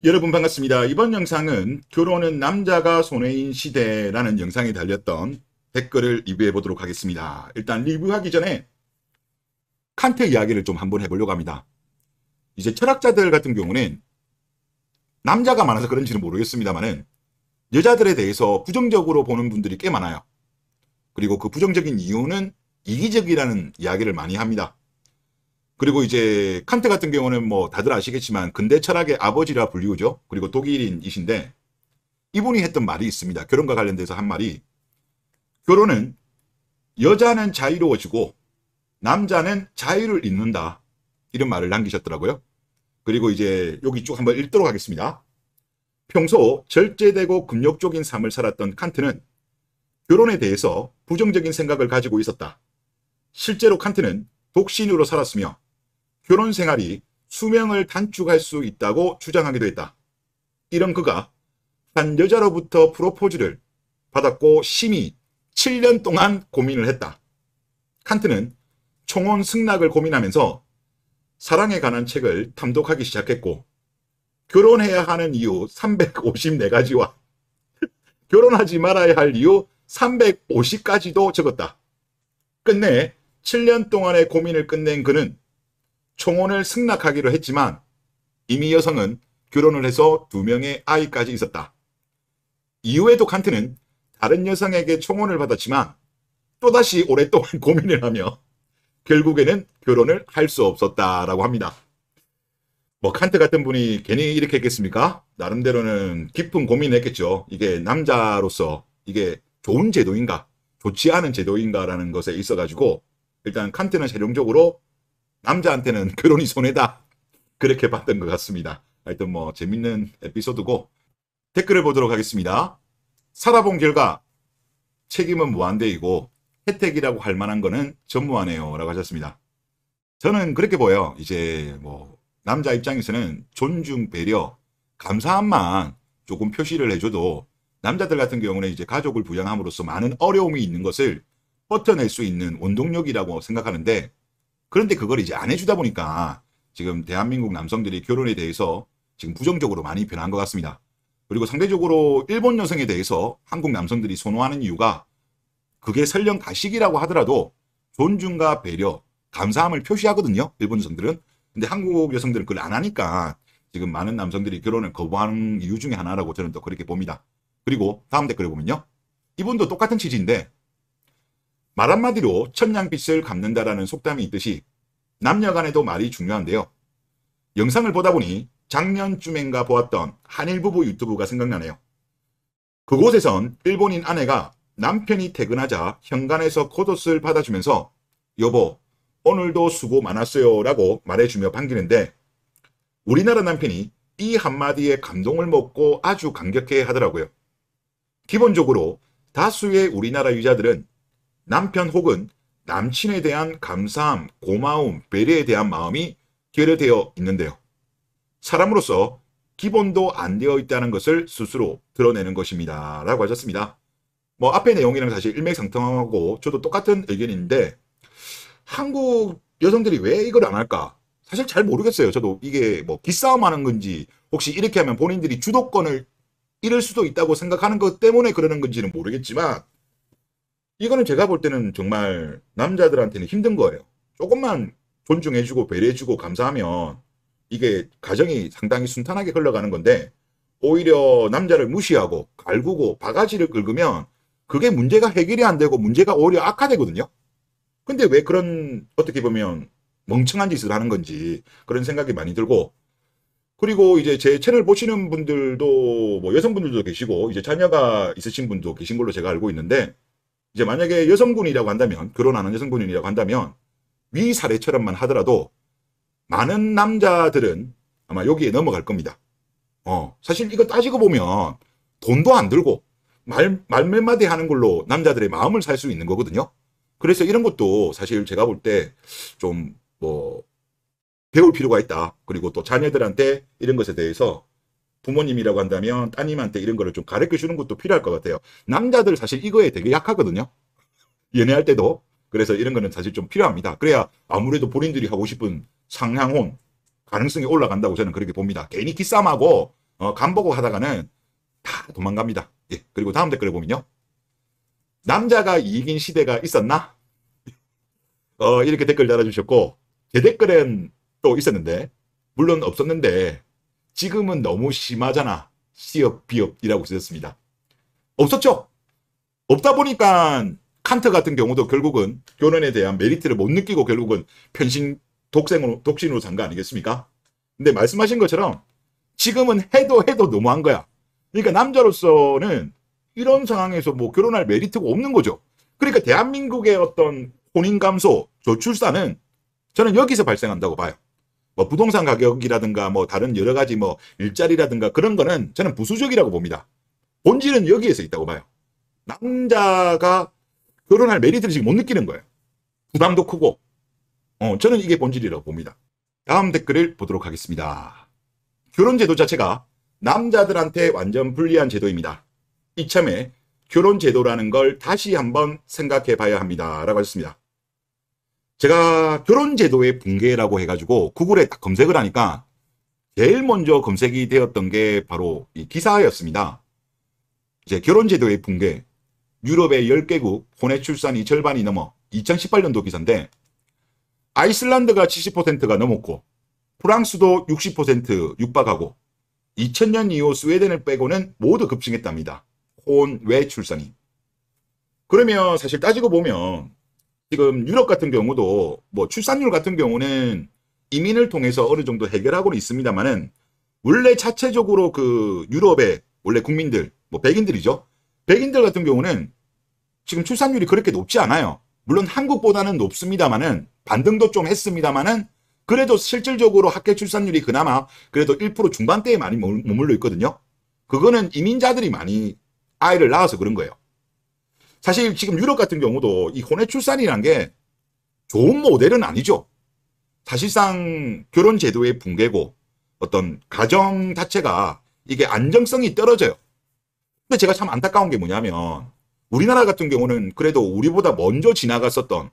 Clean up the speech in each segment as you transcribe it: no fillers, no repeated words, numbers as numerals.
여러분 반갑습니다. 이번 영상은 결혼은 남자가 손해인 시대라는 영상에 달렸던 댓글을 리뷰해 보도록 하겠습니다. 일단 리뷰하기 전에 칸트 이야기를 좀 한번 해보려고 합니다. 이제 철학자들 같은 경우는 남자가 많아서 그런지는 모르겠습니다만은 여자들에 대해서 부정적으로 보는 분들이 꽤 많아요. 그리고 그 부정적인 이유는 이기적이라는 이야기를 많이 합니다. 그리고 이제 칸트 같은 경우는 뭐 다들 아시겠지만 근대 철학의 아버지라 불리우죠. 그리고 독일인이신데 이분이 했던 말이 있습니다. 결혼과 관련돼서 한 말이, 결혼은 여자는 자유로워지고 남자는 자유를 잇는다, 이런 말을 남기셨더라고요. 그리고 이제 여기 쭉 한번 읽도록 하겠습니다. 평소 절제되고 금욕적인 삶을 살았던 칸트는 결혼에 대해서 부정적인 생각을 가지고 있었다. 실제로 칸트는 독신으로 살았으며 결혼 생활이 수명을 단축할 수 있다고 주장하기도 했다. 이런 그가 한 여자로부터 프로포즈를 받았고 심히 7년 동안 고민을 했다. 칸트는 총혼 승낙을 고민하면서 사랑에 관한 책을 탐독하기 시작했고 결혼해야 하는 이유 354가지와 결혼하지 말아야 할 이유 350가지도 적었다. 끝내 7년 동안의 고민을 끝낸 그는 총혼을 승낙하기로 했지만 이미 여성은 결혼을 해서 2명의 아이까지 있었다. 이후에도 칸트는 다른 여성에게 총혼을 받았지만 또다시 오랫동안 고민을 하며 결국에는 결혼을 할 수 없었다라고 합니다. 뭐 칸트 같은 분이 괜히 이렇게 했겠습니까? 나름대로는 깊은 고민을 했겠죠. 이게 남자로서 이게 좋은 제도인가 좋지 않은 제도인가라는 것에 있어가지고 일단 칸트는 최종적으로 남자한테는 결혼이 손해다, 그렇게 봤던 것 같습니다. 하여튼 뭐 재밌는 에피소드고, 댓글을 보도록 하겠습니다. 살아본 결과 책임은 무한대이고 혜택이라고 할 만한 거는 전무하네요 라고 하셨습니다. 저는 그렇게 보여요. 이제 뭐 남자 입장에서는 존중, 배려, 감사함만 조금 표시를 해줘도 남자들 같은 경우는 이제 가족을 부양함으로써 많은 어려움이 있는 것을 버텨낼 수 있는 원동력이라고 생각하는데, 그런데 그걸 이제 안 해주다 보니까 지금 대한민국 남성들이 결혼에 대해서 지금 부정적으로 많이 변한 것 같습니다. 그리고 상대적으로 일본 여성에 대해서 한국 남성들이 선호하는 이유가, 그게 설령 가식이라고 하더라도 존중과 배려, 감사함을 표시하거든요, 일본 여성들은. 근데 한국 여성들은 그걸 안 하니까 지금 많은 남성들이 결혼을 거부하는 이유 중에 하나라고 저는 또 그렇게 봅니다. 그리고 다음 댓글을 보면요, 이분도 똑같은 취지인데, 말 한마디로 천냥빚을 갚는다라는 속담이 있듯이 남녀 간에도 말이 중요한데요. 영상을 보다 보니 작년쯤엔가 보았던 한일 부부 유튜브가 생각나네요. 그곳에선 일본인 아내가 남편이 퇴근하자 현관에서 겉옷을 받아주면서 여보 오늘도 수고 많았어요 라고 말해주며 반기는데, 우리나라 남편이 이 한마디에 감동을 먹고 아주 감격해 하더라고요. 기본적으로 다수의 우리나라 여자들은 남편 혹은 남친에 대한 감사함, 고마움, 배려에 대한 마음이 결여되어 있는데요. 사람으로서 기본도 안 되어 있다는 것을 스스로 드러내는 것입니다 라고 하셨습니다. 뭐 앞의 내용이랑 사실 일맥상통하고 저도 똑같은 의견인데, 한국 여성들이 왜 이걸 안 할까? 사실 잘 모르겠어요. 저도 이게 뭐 기싸움 하는 건지, 혹시 이렇게 하면 본인들이 주도권을 잃을 수도 있다고 생각하는 것 때문에 그러는 건지는 모르겠지만, 이거는 제가 볼 때는 정말 남자들한테는 힘든 거예요. 조금만 존중해주고 배려해주고 감사하면 이게 가정이 상당히 순탄하게 흘러가는 건데, 오히려 남자를 무시하고 갈구고 바가지를 긁으면 그게 문제가 해결이 안 되고 문제가 오히려 악화되거든요. 근데 왜 그런 어떻게 보면 멍청한 짓을 하는 건지 그런 생각이 많이 들고, 그리고 이제 제 채널 보시는 분들도 뭐 여성분들도 계시고 이제 자녀가 있으신 분도 계신 걸로 제가 알고 있는데, 이제 만약에 여성분이라고 한다면, 결혼하는 여성분이라고 한다면 위 사례처럼만 하더라도 많은 남자들은 아마 여기에 넘어갈 겁니다. 사실 이거 따지고 보면 돈도 안 들고 말 몇 마디 하는 걸로 남자들의 마음을 살 수 있는 거거든요. 그래서 이런 것도 사실 제가 볼 때 좀 뭐 배울 필요가 있다. 그리고 또 자녀들한테 이런 것에 대해서 부모님이라고 한다면 따님한테 이런 거를 좀 가르쳐 주는 것도 필요할 것 같아요. 남자들 사실 이거에 되게 약하거든요. 연애할 때도. 그래서 이런 거는 사실 좀 필요합니다. 그래야 아무래도 본인들이 하고 싶은 상향혼 가능성이 올라간다고 저는 그렇게 봅니다. 괜히 기싸움하고 간 보고 하다가는 다 도망갑니다. 예, 그리고 다음 댓글을 보면요. 남자가 이긴 시대가 있었나? 이렇게 댓글 달아주셨고, 제 댓글은 또 있었는데, 물론 없었는데, 지금은 너무 심하잖아. 시업, 비업이라고 쓰셨습니다. 없었죠? 없다 보니까 칸트 같은 경우도 결국은 결혼에 대한 메리트를 못 느끼고 결국은 편신, 독신으로 산 거 아니겠습니까? 근데 말씀하신 것처럼 지금은 해도 너무한 거야. 그러니까 남자로서는 이런 상황에서 뭐 결혼할 메리트가 없는 거죠. 그러니까 대한민국의 어떤 혼인 감소, 저출산은 저는 여기서 발생한다고 봐요. 뭐 부동산 가격이라든가 뭐 다른 여러 가지 뭐 일자리라든가 그런 거는 저는 부수적이라고 봅니다. 본질은 여기에서 있다고 봐요. 남자가 결혼할 메리트를 지금 못 느끼는 거예요. 부담도 크고. 저는 이게 본질이라고 봅니다. 다음 댓글을 보도록 하겠습니다. 결혼제도 자체가 남자들한테 완전 불리한 제도입니다. 이참에 결혼제도라는 걸 다시 한번 생각해 봐야 합니다. 라고 하셨습니다. 제가 결혼제도의 붕괴라고 해가지고 구글에 딱 검색을 하니까 제일 먼저 검색이 되었던 게 바로 이 기사였습니다. 이제 결혼제도의 붕괴, 유럽의 10개국 혼외 출산이 절반이 넘어 2018년도 기사인데 아이슬란드가 70%가 넘었고 프랑스도 60% 육박하고 2000년 이후 스웨덴을 빼고는 모두 급증했답니다. 혼외 출산이. 그러면 사실 따지고 보면 지금 유럽 같은 경우도 뭐 출산율 같은 경우는 이민을 통해서 어느 정도 해결하고는 있습니다만은 원래 자체적으로 그 유럽의 원래 국민들, 뭐 백인들이죠. 백인들 같은 경우는 지금 출산율이 그렇게 높지 않아요. 물론 한국보다는 높습니다만은 반등도 좀 했습니다만은 그래도 실질적으로 학계 출산율이 그나마 그래도 1% 중반대에 많이 머물러 있거든요. 그거는 이민자들이 많이 아이를 낳아서 그런 거예요. 사실 지금 유럽 같은 경우도 이 혼외 출산이란 게 좋은 모델은 아니죠. 사실상 결혼 제도의 붕괴고 어떤 가정 자체가 이게 안정성이 떨어져요. 근데 제가 참 안타까운 게 뭐냐면 우리나라 같은 경우는 그래도 우리보다 먼저 지나갔었던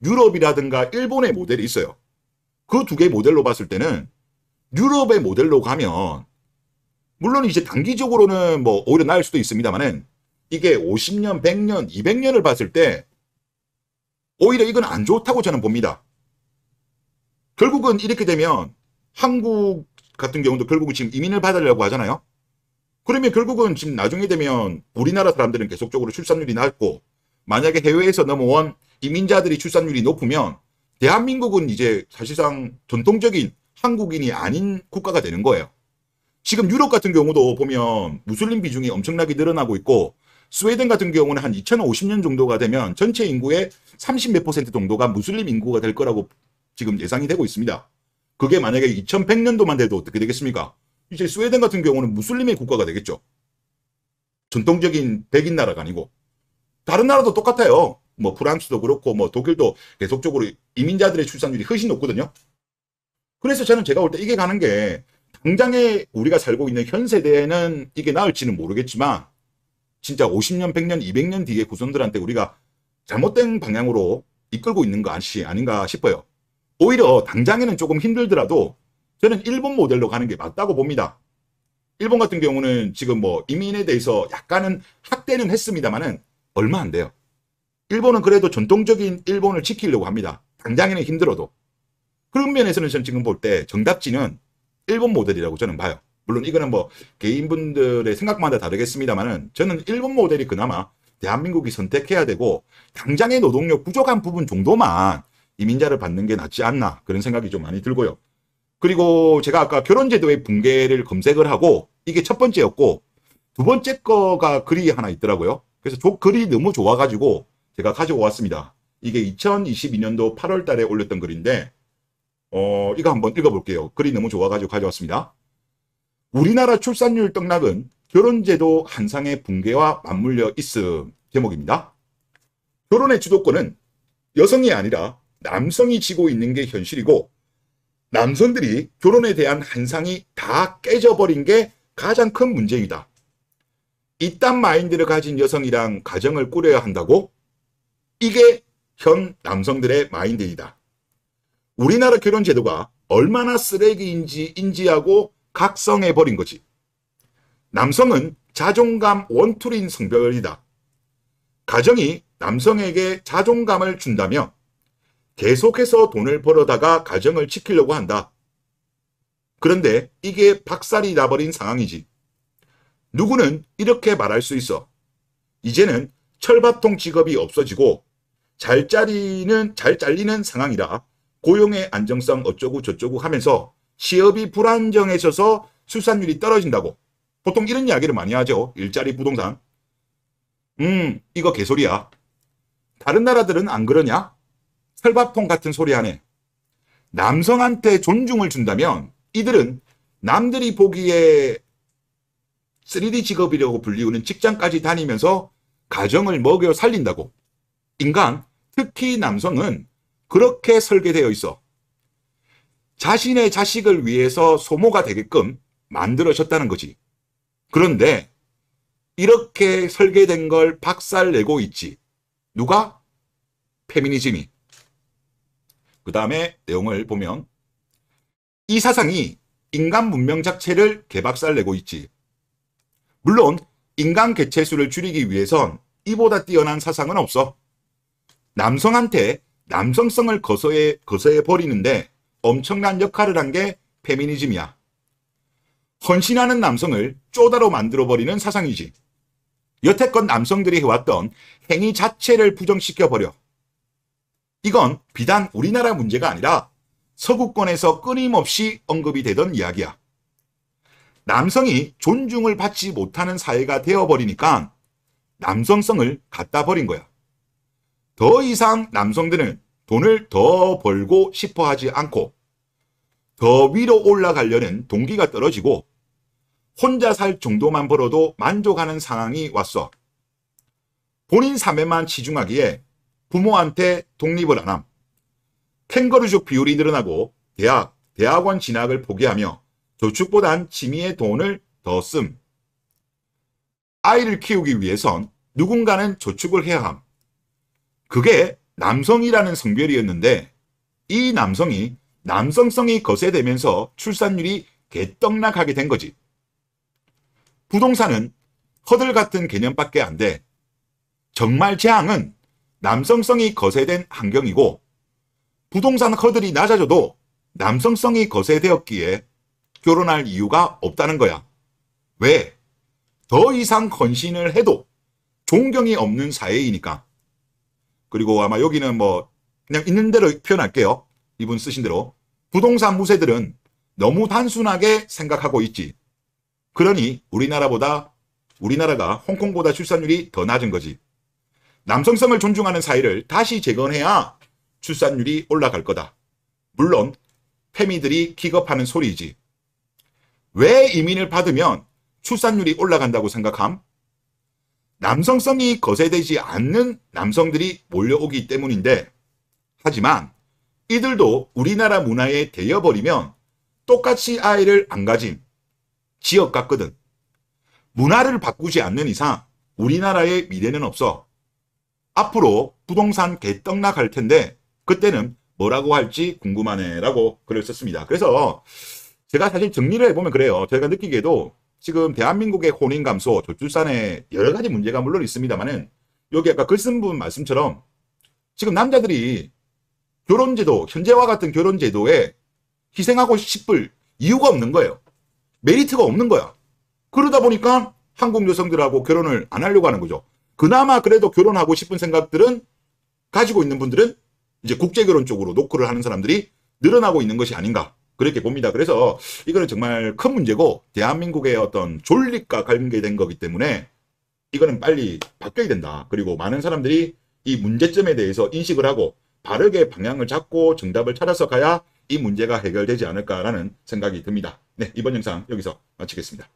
유럽이라든가 일본의 모델이 있어요. 그 두 개의 모델로 봤을 때는 유럽의 모델로 가면 물론 이제 단기적으로는 뭐 오히려 나을 수도 있습니다만은 이게 50년, 100년, 200년을 봤을 때 오히려 이건 안 좋다고 저는 봅니다. 결국은 이렇게 되면 한국 같은 경우도 결국은 지금 이민을 받으려고 하잖아요. 그러면 결국은 지금 나중에 되면 우리나라 사람들은 계속적으로 출산율이 낮고 만약에 해외에서 넘어온 이민자들이 출산율이 높으면 대한민국은 이제 사실상 전통적인 한국인이 아닌 국가가 되는 거예요. 지금 유럽 같은 경우도 보면 무슬림 비중이 엄청나게 늘어나고 있고 스웨덴 같은 경우는 한 2050년 정도가 되면 전체 인구의 30몇 % 정도가 무슬림 인구가 될 거라고 지금 예상이 되고 있습니다. 그게 만약에 2100년도만 돼도 어떻게 되겠습니까? 이제 스웨덴 같은 경우는 무슬림의 국가가 되겠죠. 전통적인 백인 나라가 아니고. 다른 나라도 똑같아요. 뭐 프랑스도 그렇고 뭐 독일도 계속적으로 이민자들의 출산율이 훨씬 높거든요. 그래서 저는 제가 볼 때 이게 가는 게 당장에 우리가 살고 있는 현 세대에는 이게 나을지는 모르겠지만 진짜 50년, 100년, 200년 뒤에 후손들한테 우리가 잘못된 방향으로 이끌고 있는 거 아닌가 싶어요. 오히려 당장에는 조금 힘들더라도 저는 일본 모델로 가는 게 맞다고 봅니다. 일본 같은 경우는 지금 뭐 이민에 대해서 약간은 확대는 했습니다만은 얼마 안 돼요. 일본은 그래도 전통적인 일본을 지키려고 합니다. 당장에는 힘들어도. 그런 면에서는 저는 지금 볼 때 정답지는 일본 모델이라고 저는 봐요. 물론 이거는 뭐 개인분들의 생각마다 다르겠습니다만은 저는 일본 모델이 그나마 대한민국이 선택해야 되고 당장의 노동력 부족한 부분 정도만 이민자를 받는 게 낫지 않나 그런 생각이 좀 많이 들고요. 그리고 제가 아까 결혼제도의 붕괴를 검색을 하고 이게 첫 번째였고 두 번째 거가 글이 하나 있더라고요. 그래서 글이 너무 좋아가지고 제가 가지고 왔습니다. 이게 2022년도 8월 달에 올렸던 글인데 이거 한번 읽어볼게요. 글이 너무 좋아가지고 가져왔습니다. 우리나라 출산율 떡락은 결혼제도 한상의 붕괴와 맞물려 있음 제목입니다. 결혼의 주도권은 여성이 아니라 남성이 지고 있는 게 현실이고 남성들이 결혼에 대한 한상이 다 깨져버린 게 가장 큰 문제이다. 이딴 마인드를 가진 여성이랑 가정을 꾸려야 한다고? 이게 현 남성들의 마인드이다. 우리나라 결혼제도가 얼마나 쓰레기인지 인지하고 각성해버린 거지. 남성은 자존감 원툴인 성별이다. 가정이 남성에게 자존감을 준다면 계속해서 돈을 벌어다가 가정을 지키려고 한다. 그런데 이게 박살이 나버린 상황이지. 누구는 이렇게 말할 수 있어. 이제는 철밥통 직업이 없어지고 잘 잘리는 상황이라 고용의 안정성 어쩌고 저쩌고 하면서 시업이 불안정해져서 출산율이 떨어진다고. 보통 이런 이야기를 많이 하죠. 일자리 부동산. 이거 개소리야. 다른 나라들은 안 그러냐? 철밥통 같은 소리 하네. 남성한테 존중을 준다면 이들은 남들이 보기에 3D 직업이라고 불리우는 직장까지 다니면서 가정을 먹여 살린다고. 인간, 특히 남성은 그렇게 설계되어 있어. 자신의 자식을 위해서 소모가 되게끔 만들어졌다는 거지. 그런데 이렇게 설계된 걸 박살내고 있지. 누가? 페미니즘이. 그 다음에 내용을 보면 이 사상이 인간 문명 자체를 개박살내고 있지. 물론 인간 개체수를 줄이기 위해선 이보다 뛰어난 사상은 없어. 남성한테 남성성을 거서해 버리는데 엄청난 역할을 한 게 페미니즘이야. 헌신하는 남성을 쪼다로 만들어버리는 사상이지. 여태껏 남성들이 해왔던 행위 자체를 부정시켜버려. 이건 비단 우리나라 문제가 아니라 서구권에서 끊임없이 언급이 되던 이야기야. 남성이 존중을 받지 못하는 사회가 되어버리니까 남성성을 갖다 버린 거야. 더 이상 남성들은 돈을 더 벌고 싶어 하지 않고 더 위로 올라가려는 동기가 떨어지고 혼자 살 정도만 벌어도 만족하는 상황이 왔어. 본인 삶에만 치중하기에 부모한테 독립을 안 함. 캥거루족 비율이 늘어나고 대학원 진학을 포기하며 저축보단 취미의 돈을 더 씀. 아이를 키우기 위해선 누군가는 저축을 해야 함. 그게 남성이라는 성별이었는데 이 남성이 남성성이 거세되면서 출산율이 개떡락하게 된 거지. 부동산은 허들 같은 개념밖에 안 돼. 정말 재앙은 남성성이 거세된 환경이고 부동산 허들이 낮아져도 남성성이 거세되었기에 결혼할 이유가 없다는 거야. 왜? 더 이상 헌신을 해도 존경이 없는 사회이니까. 그리고 아마 여기는 뭐 그냥 있는 대로 표현할게요. 이분 쓰신 대로. 부동산 무세들은 너무 단순하게 생각하고 있지. 그러니 우리나라가 홍콩보다 출산율이 더 낮은 거지. 남성성을 존중하는 사회를 다시 재건해야 출산율이 올라갈 거다. 물론 페미들이 기겁하는 소리이지. 왜 이민을 받으면 출산율이 올라간다고 생각함? 남성성이 거세되지 않는 남성들이 몰려오기 때문인데, 하지만 이들도 우리나라 문화에 대여버리면 똑같이 아이를 안 가진 지역 같거든. 문화를 바꾸지 않는 이상 우리나라의 미래는 없어. 앞으로 부동산 개떡락할 텐데 그때는 뭐라고 할지 궁금하네 라고 글을 썼습니다. 그래서 제가 사실 정리를 해보면 그래요. 제가 느끼기에도 지금 대한민국의 혼인 감소, 저출산에 여러 가지 문제가 물론 있습니다만은 여기 아까 글 쓴 분 말씀처럼 지금 남자들이 결혼제도, 현재와 같은 결혼제도에 희생하고 싶을 이유가 없는 거예요. 메리트가 없는 거야. 그러다 보니까 한국 여성들하고 결혼을 안 하려고 하는 거죠. 그나마 그래도 결혼하고 싶은 생각들은 가지고 있는 분들은 이제 국제결혼 쪽으로 노크를 하는 사람들이 늘어나고 있는 것이 아닌가 그렇게 봅니다. 그래서 이거는 정말 큰 문제고 대한민국의 어떤 존립과 관계된 거기 때문에 이거는 빨리 바뀌어야 된다. 그리고 많은 사람들이 이 문제점에 대해서 인식을 하고 바르게 방향을 잡고 정답을 찾아서 가야 이 문제가 해결되지 않을까라는 생각이 듭니다. 네, 이번 영상 여기서 마치겠습니다.